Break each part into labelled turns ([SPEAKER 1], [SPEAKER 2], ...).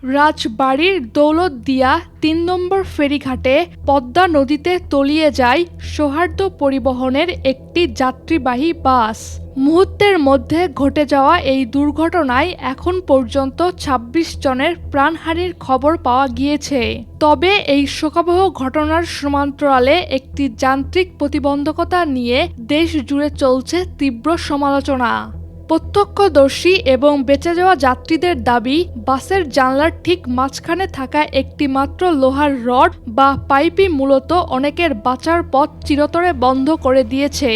[SPEAKER 1] রাজবাড়ীর দৌলতদিয়া ৩ নম্বর ফেরিঘাটে পদ্মা নদীতে তলিয়ে যায় সৌহার্দ্য পরিবহনের একটি যাত্রীবাহী বাস। মুহূর্তের মধ্যে ঘটে যাওয়া এই দুর্ঘটনায় এখন পর্যন্ত ২৬ জনের প্রাণহানির খবর পাওয়া গিয়েছে। তবে এই শোকাবহ ঘটনার সমান্তরালে একটি যান্ত্রিক প্রতিবন্ধকতা নিয়ে দেশ জুড়ে চলছে তীব্র সমালোচনা। প্রত্যক্ষদর্শী এবং বেঁচে যাওয়া যাত্রীদের দাবি, বাসের জানলার ঠিক মাঝখানে থাকা একটি মাত্র লোহার রড বা পাইপই মূলত অনেকের বাঁচার পথ চিরতরে বন্ধ করে দিয়েছে।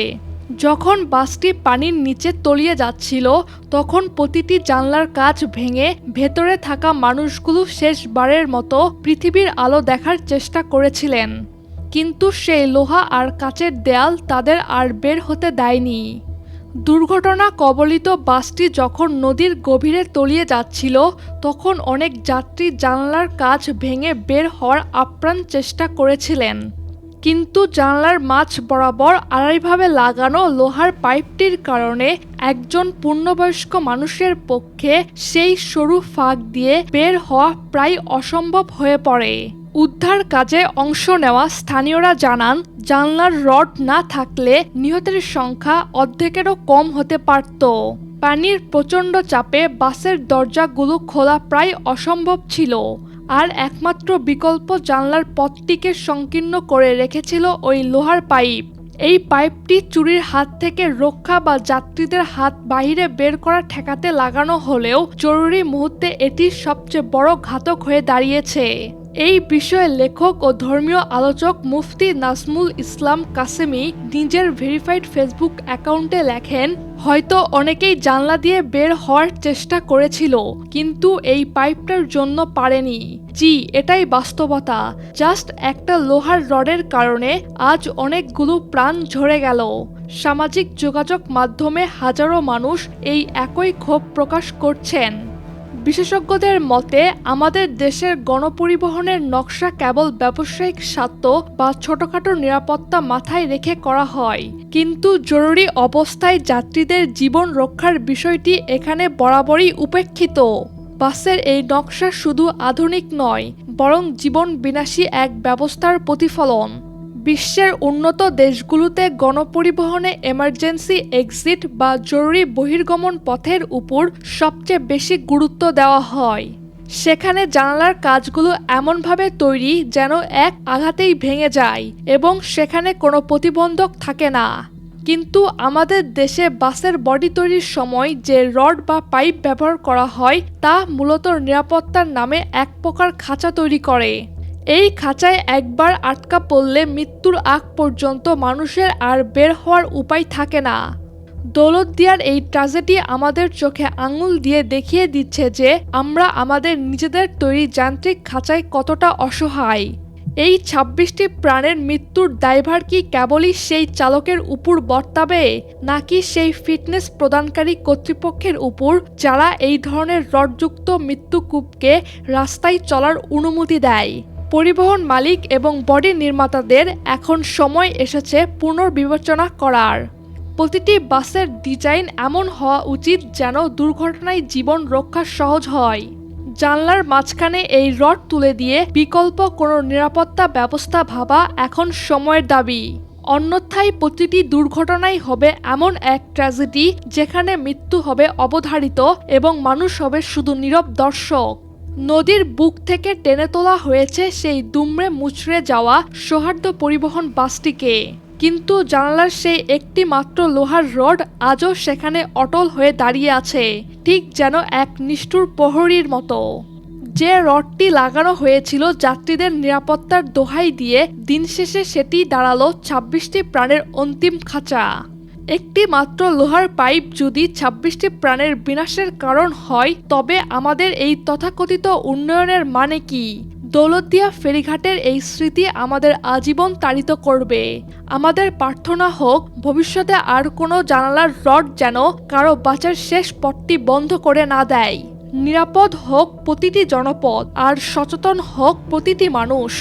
[SPEAKER 1] যখন বাসটি পানির নিচে তলিয়ে যাচ্ছিল, তখন প্রতিটি জানলার কাচ ভেঙে ভেতরে থাকা মানুষগুলো শেষবারের মতো পৃথিবীর আলো দেখার চেষ্টা করেছিলেন। কিন্তু সেই লোহা আর কাচের দেয়াল তাদের আর বের হতে দেয়নি। দুর্ঘটনা কবলিত বাসটি যখন নদীর গভীরে তলিয়ে যাচ্ছিল, তখন অনেক যাত্রী জানলার কাচ ভেঙে বের হওয়ার আপ্রাণ চেষ্টা করেছিলেন। কিন্তু জানলার মাঝ বরাবর আড়াআড়িভাবে লাগানো লোহার পাইপটির কারণে একজন পূর্ণবয়স্ক মানুষের পক্ষে সেই সরু ফাঁক দিয়ে বের হওয়া প্রায় অসম্ভব হয়ে পড়ে। উদ্ধার কাজে অংশ নেওয়া স্থানীয়রা জানান, জানলার রড না থাকলে নিহতের সংখ্যা অর্ধেকেরও কম হতে পারত। পানির প্রচণ্ড চাপে বাসের দরজাগুলো খোলা প্রায় অসম্ভব ছিল, আর একমাত্র বিকল্প জানলার পথটিকে সংকীর্ণ করে রেখেছিল ওই লোহার পাইপ। এই পাইপটি চুরির হাত থেকে রক্ষা বা যাত্রীদের হাত বাইরে বের করা ঠেকাতে লাগানো হলেও জরুরি মুহূর্তে এটি সবচেয়ে বড় ঘাতক হয়ে দাঁড়িয়েছে। এই বিষয়ে লেখক ও ধর্মীয় আলোচক মুফতি নাজমুল ইসলাম কাসেমি নিজের ভেরিফাইড ফেসবুক অ্যাকাউন্টে লেখেন, হয়তো অনেকেই জানলা দিয়ে বের হওয়ার চেষ্টা করেছিল, কিন্তু এই পাইপটার জন্য পারেনি। জি, এটাই বাস্তবতা। জাস্ট একটা লোহার রডের কারণে আজ অনেকগুলো প্রাণ ঝরে গেল। সামাজিক যোগাযোগ মাধ্যমে হাজারো মানুষ এই একই ক্ষোভ প্রকাশ করছেন। বিশেষজ্ঞদের মতে, আমাদের দেশের গণপরিবহনের নকশা কেবল ব্যবসায়িক স্বার্থ বা ছোটখাটো নিরাপত্তা মাথায় রেখে করা হয়, কিন্তু জরুরি অবস্থায় যাত্রীদের জীবন রক্ষার বিষয়টি এখানে বরাবরই উপেক্ষিত। বাসের এই নকশা শুধু আধুনিক নয়, বরং জীবন বিনাশী এক ব্যবস্থার প্রতিফলন। বিশ্বের উন্নত দেশগুলোতে গণপরিবহনে এমার্জেন্সি এক্সিট বা জরুরি বহির্গমন পথের উপর সবচেয়ে বেশি গুরুত্ব দেওয়া হয়। সেখানে জানালার কাচগুলো এমনভাবে তৈরি যেন এক আঘাতেই ভেঙে যায় এবং সেখানে কোনো প্রতিবন্ধক থাকে না। কিন্তু আমাদের দেশে বাসের বডি তৈরির সময় যে রড বা পাইপ ব্যবহার করা হয়, তা মূলত নিরাপত্তার নামে এক প্রকার খাঁচা তৈরি করে। এই খাঁচায় একবার আটকা পড়লে মৃত্যুর আগ পর্যন্ত মানুষের আর বের হওয়ার উপায় থাকে না। দৌলতদিয়ার এই ট্র্যাজেডি আমাদের চোখে আঙুল দিয়ে দেখিয়ে দিচ্ছে যে আমরা আমাদের নিজেদের তৈরি যান্ত্রিক খাঁচায় কতটা অসহায়। এই ২৬টি প্রাণের মৃত্যুর দায়ভার কি কেবলই সেই চালকের উপর বর্তাবে, নাকি সেই ফিটনেস প্রদানকারী কর্তৃপক্ষের উপর যারা এই ধরনের রডযুক্ত মৃত্যুকূপকে রাস্তায় চলার অনুমতি দেয়? পরিবহন মালিক এবং বডি নির্মাতাদের এখন সময় এসেছে পুনর্বিবেচনা করার। প্রতিটি বাসের ডিজাইন এমন হওয়া উচিত যেন দুর্ঘটনায় জীবন রক্ষা সহজ হয়। জানলার মাঝখানে এই রড তুলে দিয়ে বিকল্প কোনো নিরাপত্তা ব্যবস্থা ভাবা এখন সময়ের দাবি। অন্যথায় প্রতিটি দুর্ঘটনাই হবে এমন এক ট্র্যাজেডি যেখানে মৃত্যু হবে অবধারিত এবং মানুষ হবে শুধু নীরব দর্শক। নদীর বুক থেকে টেনে তোলা হয়েছে সেই দুমড়ে মুচড়ে যাওয়া সৌহার্দ্য পরিবহন বাসটিকে, কিন্তু জানালার সেই একটি মাত্র লোহার রড আজও সেখানে অটল হয়ে দাঁড়িয়ে আছে, ঠিক যেন এক নিষ্ঠুর প্রহরীর মতো। যে রডটি লাগানো হয়েছিল যাত্রীদের নিরাপত্তার দোহাই দিয়ে, দিন শেষে সেটি দাঁড়ালো ২৬টি প্রাণের অন্তিম খাঁচা। একটি মাত্র লোহার পাইপ যদি ২৬টি প্রাণের বিনাশের কারণ হয়, তবে আমাদের এই তথাকথিত উন্নয়নের মানে কি? দৌলতদিয়া ফেরিঘাটের এই স্মৃতি আমাদের আজীবন তাড়িত করবে। আমাদের প্রার্থনা হোক, ভবিষ্যতে আর কোনো জানালার রড যেন কারো বাঁচার শেষ পথটি বন্ধ করে না দেয়। নিরাপদ হোক প্রতিটি জনপদ, আর সচেতন হোক প্রতিটি মানুষ।